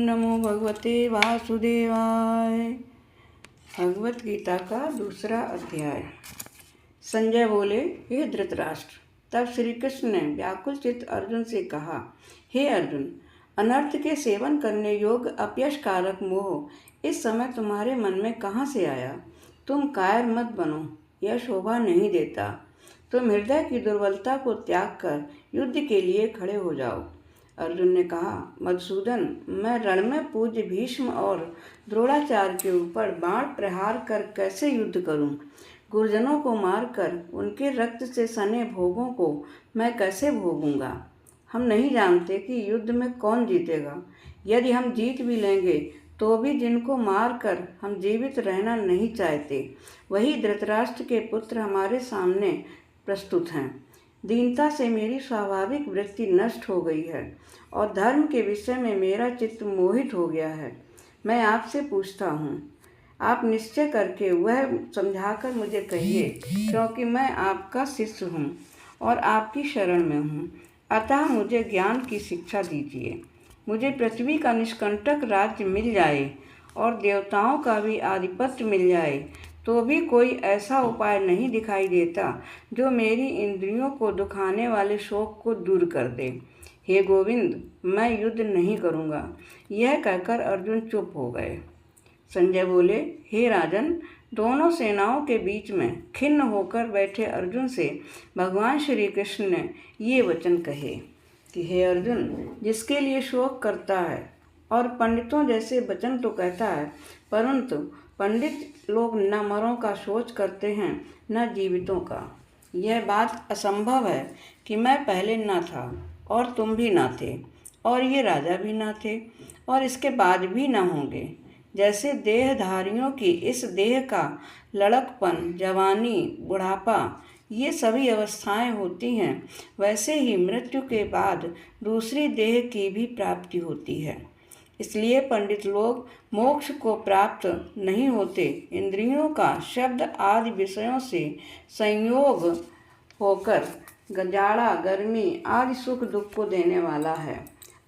नमो भगवते वासुदेवाय। भगवत गीता का दूसरा अध्याय। संजय बोले, हे धृतराष्ट्र। तब श्री कृष्ण ने व्याकुल चित्त अर्जुन से कहा, हे अर्जुन, अनर्थ के सेवन करने योग्य अपयश कारक मोह इस समय तुम्हारे मन में कहाँ से आया? तुम कायर मत बनो, यह शोभा नहीं देता। तुम हृदय की दुर्बलता को त्याग कर युद्ध के लिए खड़े हो जाओ। अर्जुन ने कहा, मधुसूदन, मैं रण में पूज्य भीष्म और द्रोणाचार्य के ऊपर बाण प्रहार कर कैसे युद्ध करूं? गुरुजनों को मारकर उनके रक्त से सने भोगों को मैं कैसे भोगूंगा? हम नहीं जानते कि युद्ध में कौन जीतेगा। यदि हम जीत भी लेंगे तो भी जिनको मारकर हम जीवित रहना नहीं चाहते, वही धृतराष्ट्र के पुत्र हमारे सामने प्रस्तुत हैं। दीनता से मेरी स्वाभाविक वृत्ति नष्ट हो गई है और धर्म के विषय में मेरा चित्त मोहित हो गया है। मैं आपसे पूछता हूँ, आप निश्चय करके वह समझाकर मुझे कहिए, क्योंकि मैं आपका शिष्य हूँ और आपकी शरण में हूँ। अतः मुझे ज्ञान की शिक्षा दीजिए। मुझे पृथ्वी का निष्कंटक राज्य मिल जाए और देवताओं का भी आधिपत्य मिल जाए तो भी कोई ऐसा उपाय नहीं दिखाई देता जो मेरी इंद्रियों को दुखाने वाले शोक को दूर कर दे। हे गोविंद, मैं युद्ध नहीं करूँगा। यह कहकर अर्जुन चुप हो गए। संजय बोले, हे राजन, दोनों सेनाओं के बीच में खिन्न होकर बैठे अर्जुन से भगवान श्री कृष्ण ने ये वचन कहे कि हे अर्जुन, जिसके लिए शोक करता है और पंडितों जैसे वचन तो कहता है, परंतु पंडित लोग न मरों का सोच करते हैं न जीवितों का। यह बात असंभव है कि मैं पहले न था और तुम भी न थे और ये राजा भी न थे और इसके बाद भी न होंगे। जैसे देहधारियों की इस देह का लड़कपन, जवानी, बुढ़ापा, ये सभी अवस्थाएं होती हैं, वैसे ही मृत्यु के बाद दूसरी देह की भी प्राप्ति होती है। इसलिए पंडित लोग मोक्ष को प्राप्त नहीं होते। इंद्रियों का शब्द आदि विषयों से संयोग होकर जाड़ा, गर्मी आदि सुख दुख को देने वाला है।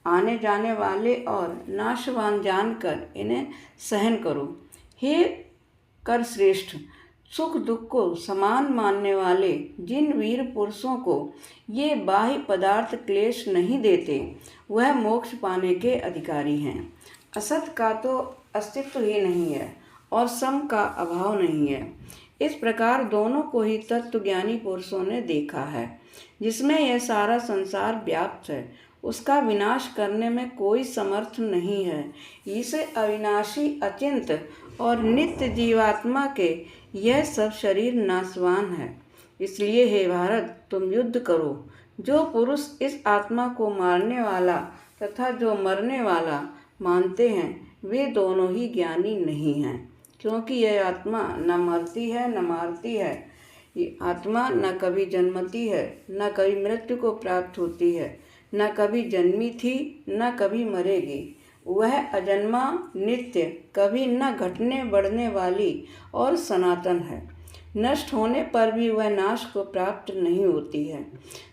आने जाने वाले और नाशवान जानकर इन्हें सहन करो। हे कर श्रेष्ठ, सुख दुख को समान मानने वाले जिन वीर पुरुषों को ये बाह्य पदार्थ क्लेश नहीं देते, वह मोक्ष पाने के अधिकारी हैं। असत का तो अस्तित्व ही नहीं है और सम का अभाव नहीं है। इस प्रकार दोनों को ही तत्वज्ञानी पुरुषों ने देखा है। जिसमें यह सारा संसार व्याप्त है, उसका विनाश करने में कोई समर्थ नहीं है। इसे अविनाशी, अचिंत और नित्य जीवात्मा के यह सब शरीर नाशवान है। इसलिए हे भारत, तुम युद्ध करो। जो पुरुष इस आत्मा को मारने वाला तथा जो मरने वाला मानते हैं, वे दोनों ही ज्ञानी नहीं हैं, क्योंकि यह आत्मा न मरती है न मारती है। ये आत्मा न कभी जन्मती है न कभी मृत्यु को प्राप्त होती है, न कभी जन्मी थी न कभी मरेगी। वह अजन्मा, नित्य, कभी न घटने बढ़ने वाली और सनातन है। नष्ट होने पर भी वह नाश को प्राप्त नहीं होती है।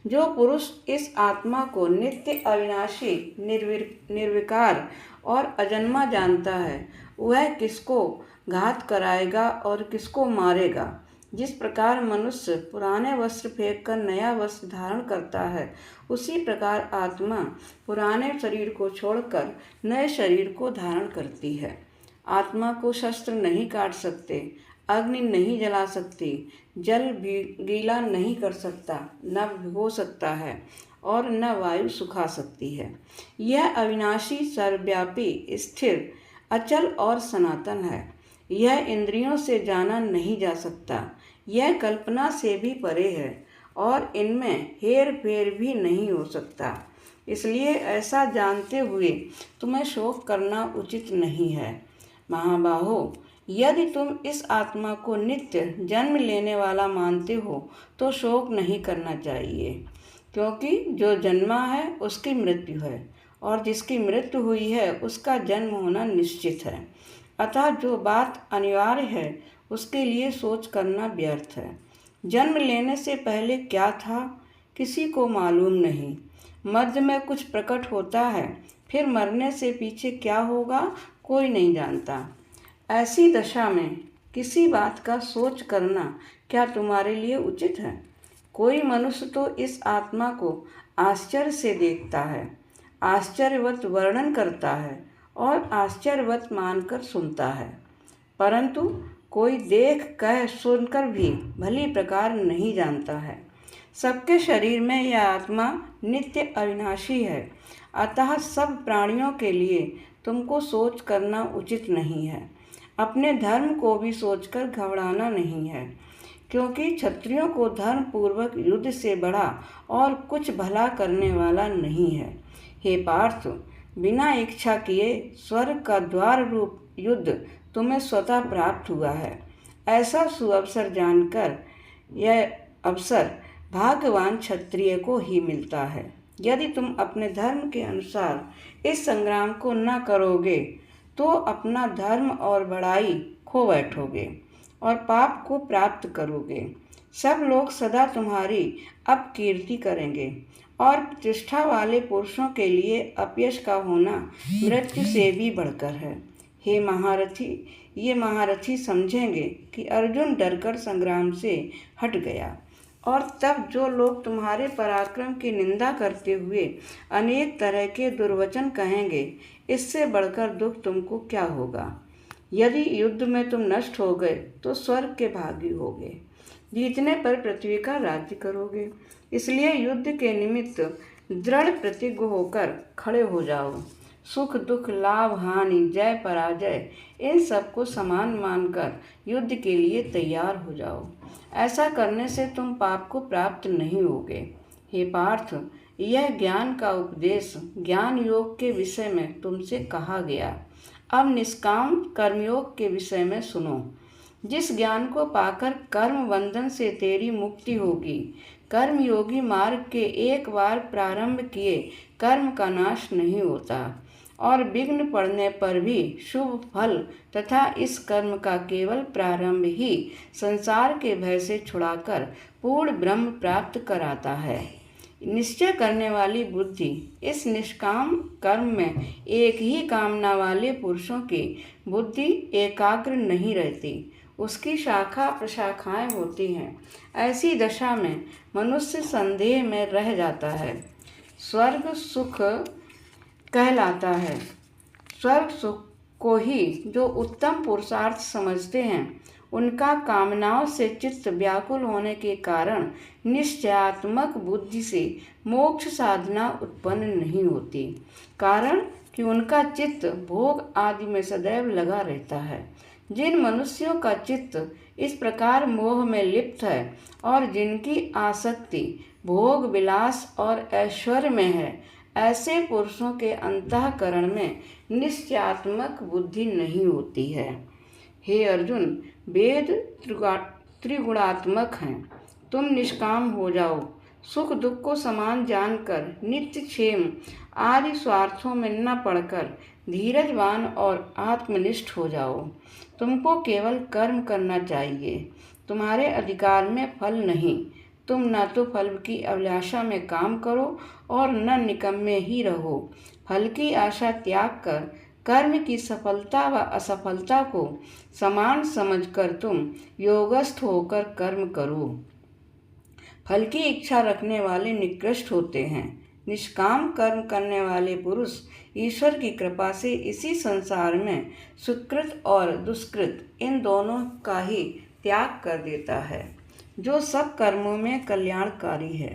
जो पुरुष इस आत्मा को नित्य, अविनाशी, निर्विकार और अजन्मा जानता है, वह किसको घात कराएगा और किसको मारेगा। जिस प्रकार मनुष्य पुराने वस्त्र फेंक कर नया वस्त्र धारण करता है, उसी प्रकार आत्मा पुराने शरीर को छोड़कर नए शरीर को धारण करती है। आत्मा को शस्त्र नहीं काट सकते, अग्नि नहीं जला सकती, जल भी गीला नहीं कर सकता, न भिगो सकता है और न वायु सुखा सकती है। यह अविनाशी, सर्वव्यापी, स्थिर, अचल और सनातन है। यह इंद्रियों से जाना नहीं जा सकता। यह कल्पना से भी परे है और इनमें हेर फेर भी नहीं हो सकता। इसलिए ऐसा जानते हुए तुम्हें शोक करना उचित नहीं है। महाबाहो, यदि तुम इस आत्मा को नित्य जन्म लेने वाला मानते हो तो शोक नहीं करना चाहिए, क्योंकि जो जन्मा है उसकी मृत्यु है और जिसकी मृत्यु हुई है उसका जन्म होना निश्चित है। अतः जो बात अनिवार्य है उसके लिए सोच करना व्यर्थ है। जन्म लेने से पहले क्या था, किसी को मालूम नहीं। मध्य में कुछ प्रकट होता है, फिर मरने से पीछे क्या होगा कोई नहीं जानता। ऐसी दशा में किसी बात का सोच करना क्या तुम्हारे लिए उचित है? कोई मनुष्य तो इस आत्मा को आश्चर्य से देखता है, आश्चर्यवत वर्णन करता है और आश्चर्यवत मानकर सुनता है, परंतु कोई देख कह सुनकर भी भली प्रकार नहीं जानता है। सबके शरीर में यह आत्मा नित्य अविनाशी है, अतः सब प्राणियों के लिए तुमको सोच करना उचित नहीं है। अपने धर्म को भी सोचकर घबराना नहीं है, क्योंकि क्षत्रियों को धर्म पूर्वक युद्ध से बड़ा और कुछ भला करने वाला नहीं है। हे पार्थ, बिना इच्छा किए स्वर्ग का द्वार रूप युद्ध तुम्हें स्वतः प्राप्त हुआ है। ऐसा सुअवसर जानकर यह अवसर भाग्यवान क्षत्रिय को ही मिलता है। यदि तुम अपने धर्म के अनुसार इस संग्राम को न करोगे तो अपना धर्म और बड़ाई खो बैठोगे और पाप को प्राप्त करोगे। सब लोग सदा तुम्हारी अपकीर्ति करेंगे और प्रतिष्ठा वाले पुरुषों के लिए अपयश का होना मृत्यु से भी बढ़कर है। हे महारथी, ये महारथी समझेंगे कि अर्जुन डरकर संग्राम से हट गया, और तब जो लोग तुम्हारे पराक्रम की निंदा करते हुए अनेक तरह के दुर्वचन कहेंगे, इससे बढ़कर दुख तुमको क्या होगा। यदि युद्ध में तुम नष्ट हो गए तो स्वर्ग के भागी होगे, जीतने पर पृथ्वी का राज्य करोगे। इसलिए युद्ध के निमित्त दृढ़ प्रतिज्ञ होकर खड़े हो जाओ। सुख दुख, लाभ हानि, जय पराजय, इन सबको समान मानकर युद्ध के लिए तैयार हो जाओ। ऐसा करने से तुम पाप को प्राप्त नहीं होगे। हे पार्थ, यह ज्ञान का उपदेश ज्ञान योग के विषय में तुमसे कहा गया। अब निष्काम कर्मयोग के विषय में सुनो। जिस ज्ञान को पाकर कर्म बंधन से तेरी मुक्ति होगी। कर्मयोगी मार्ग के एक बार प्रारंभ किए कर्म का नाश नहीं होता और विघ्न पड़ने पर भी शुभ फल तथा इस कर्म का केवल प्रारंभ ही संसार के भय से छुड़ाकर पूर्ण ब्रह्म प्राप्त कराता है। निश्चय करने वाली बुद्धि इस निष्काम कर्म में एक ही कामना वाले पुरुषों की बुद्धि एकाग्र नहीं रहती, उसकी शाखा प्रशाखाएं होती हैं। ऐसी दशा में मनुष्य संदेह में रह जाता है। स्वर्ग सुख कहलाता है। स्वर्ग सुख को ही जो उत्तम पुरुषार्थ समझते हैं, उनका कामनाओं से चित्त व्याकुल होने के कारण निश्चयात्मक बुद्धि से मोक्ष साधना उत्पन्न नहीं होती, कारण कि उनका चित्त भोग आदि में सदैव लगा रहता है। जिन मनुष्यों का चित्त इस प्रकार मोह में लिप्त है और जिनकी आसक्ति भोग विलास और ऐश्वर्य में है, ऐसे पुरुषों के अंतःकरण में निश्चयात्मक बुद्धि नहीं होती है। हे अर्जुन, वेद त्रिगुणात्मक हैं। तुम निष्काम हो जाओ। सुख दुख को समान जानकर नित्य क्षेम आदि स्वार्थों में न पड़कर धीरजवान और आत्मनिष्ठ हो जाओ। तुमको केवल कर्म करना चाहिए, तुम्हारे अधिकार में फल नहीं। तुम न तो फल की अभिलाषा में काम करो और न निकम्मे ही रहो। फल की आशा त्याग कर कर्म की सफलता व असफलता को समान समझकर तुम योगस्थ होकर कर्म करो। फल की इच्छा रखने वाले निकृष्ट होते हैं। निष्काम कर्म करने वाले पुरुष ईश्वर की कृपा से इसी संसार में सुकृत और दुष्कृत इन दोनों का ही त्याग कर देता है, जो सब कर्मों में कल्याणकारी है।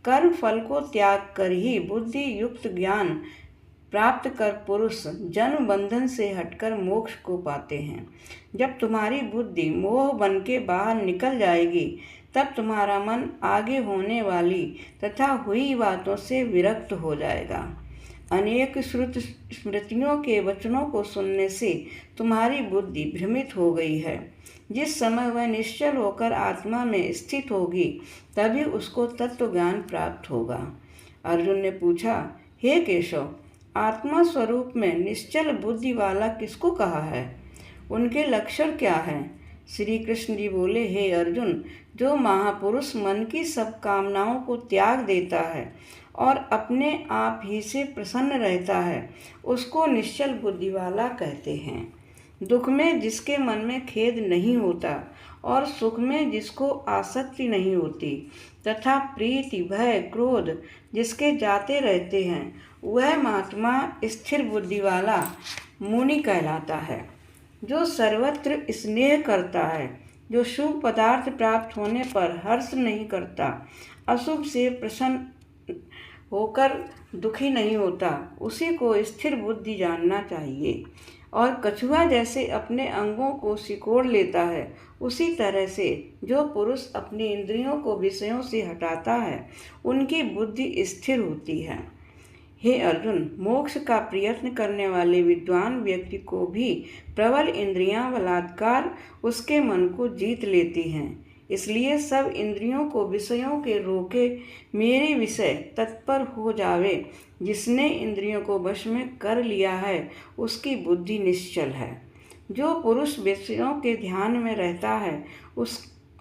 कर्म फल को त्याग कर ही बुद्धि युक्त ज्ञान प्राप्त कर पुरुष जन्म बंधन से हटकर मोक्ष को पाते हैं। जब तुम्हारी बुद्धि मोह बन के बाहर निकल जाएगी, तब तुम्हारा मन आगे होने वाली तथा हुई बातों से विरक्त हो जाएगा। अनेक श्रुत स्मृतियों के वचनों को सुनने से तुम्हारी बुद्धि भ्रमित हो गई है। जिस समय वह निश्चल होकर आत्मा में स्थित होगी, तभी उसको तत्व ज्ञान प्राप्त होगा। अर्जुन ने पूछा, हे केशव, आत्मा स्वरूप में निश्चल बुद्धि वाला किसको कहा है? उनके लक्षण क्या हैं? श्री कृष्ण जी बोले, हे अर्जुन, जो महापुरुष मन की सब कामनाओं को त्याग देता है और अपने आप ही से प्रसन्न रहता है, उसको निश्चल बुद्धि वाला कहते हैं। दुख में जिसके मन में खेद नहीं होता और सुख में जिसको आसक्ति नहीं होती तथा प्रीति भय क्रोध जिसके जाते रहते हैं, वह महात्मा स्थिर बुद्धि वाला मुनि कहलाता है। जो सर्वत्र स्नेह करता है, जो शुभ पदार्थ प्राप्त होने पर हर्ष नहीं करता, अशुभ से प्रसन्न होकर दुखी नहीं होता, उसी को स्थिर बुद्धि जानना चाहिए। और कछुआ जैसे अपने अंगों को सिकोड़ लेता है, उसी तरह से जो पुरुष अपनी इंद्रियों को विषयों से हटाता है, उनकी बुद्धि स्थिर होती है। हे अर्जुन, मोक्ष का प्रयत्न करने वाले विद्वान व्यक्ति को भी प्रबल इंद्रियां बलात्कार उसके मन को जीत लेती हैं। इसलिए सब इंद्रियों को विषयों के रोके मेरे विषय तत्पर हो जावे। जिसने इंद्रियों को वश में कर लिया है, उसकी बुद्धि निश्चल है। जो पुरुष विषयों के ध्यान में रहता है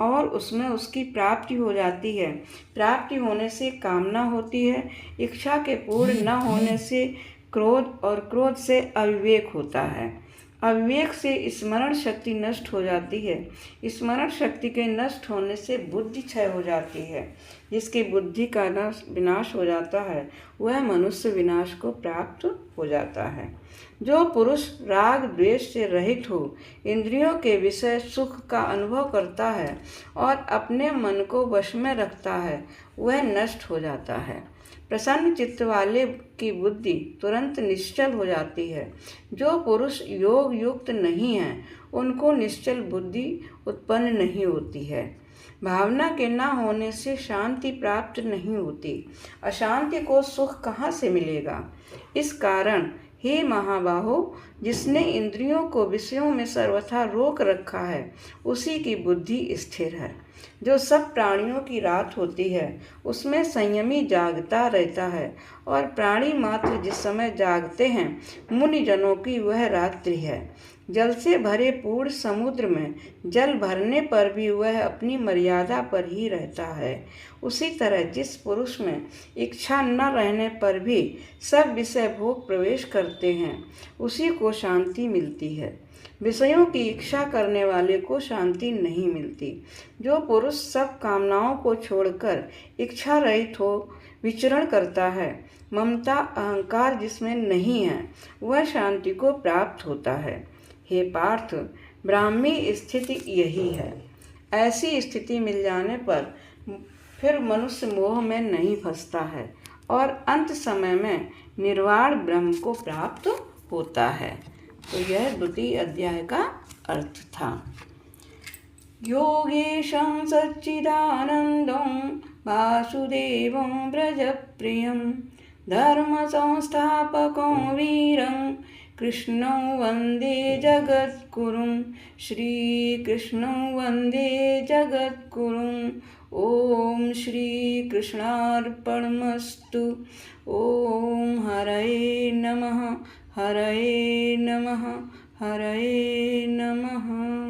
और उसमें उसकी प्राप्ति हो जाती है, प्राप्ति होने से कामना होती है, इच्छा के पूर्ण न होने से क्रोध और क्रोध से अविवेक होता है, अविवेक से स्मरण शक्ति नष्ट हो जाती है, स्मरण शक्ति के नष्ट होने से बुद्धि क्षय हो जाती है। जिसकी बुद्धि का विनाश हो जाता है, वह मनुष्य विनाश को प्राप्त हो जाता है। जो पुरुष राग द्वेष से रहित हो, इंद्रियों के विषय सुख का अनुभव करता है और अपने मन को वश में रखता है, वह नष्ट हो जाता है। प्रसन्न चित्त वाले की बुद्धि तुरंत निश्चल हो जाती है। जो पुरुष योग युक्त नहीं है, उनको निश्चल बुद्धि उत्पन्न नहीं होती है। भावना के न होने से शांति प्राप्त नहीं होती। अशांति को सुख कहाँ से मिलेगा? इस कारण हे महाबाहो, जिसने इंद्रियों को विषयों में सर्वथा रोक रखा है, उसी की बुद्धि स्थिर है। जो सब प्राणियों की रात होती है, उसमें संयमी जागता रहता है, और प्राणी मात्र जिस समय जागते हैं, मुनिजनों की वह रात्रि है। जल से भरे पूर्ण समुद्र में जल भरने पर भी वह अपनी मर्यादा पर ही रहता है। उसी तरह जिस पुरुष में इच्छा न रहने पर भी सब विषय भोग प्रवेश करते हैं, उसी को शांति मिलती है। विषयों की इच्छा करने वाले को शांति नहीं मिलती। जो पुरुष सब कामनाओं को छोड़कर इच्छा रहित हो विचरण करता है, ममता अहंकार जिसमें नहीं है, वह शांति को प्राप्त होता है। हे पार्थ, ब्राह्मी स्थिति यही है। ऐसी स्थिति मिल जाने पर फिर मनुष्य मोह में नहीं फंसता है और अंत समय में निर्वाण ब्रह्म को प्राप्त होता है। तो यह द्वितीय अध्याय का अर्थ था। योगेशं सच्चिदानंदं वासुदेवं व्रजप्रियं धर्म संस्थापकं वीरं कृष्णं वंदे जगद्गुरुं। श्रीकृष्णं वंदे जगद्गुरुं। ओम श्री कृष्णार्पणमस्तु। ओम हरये नमः, हरये नमः, हरये नमः।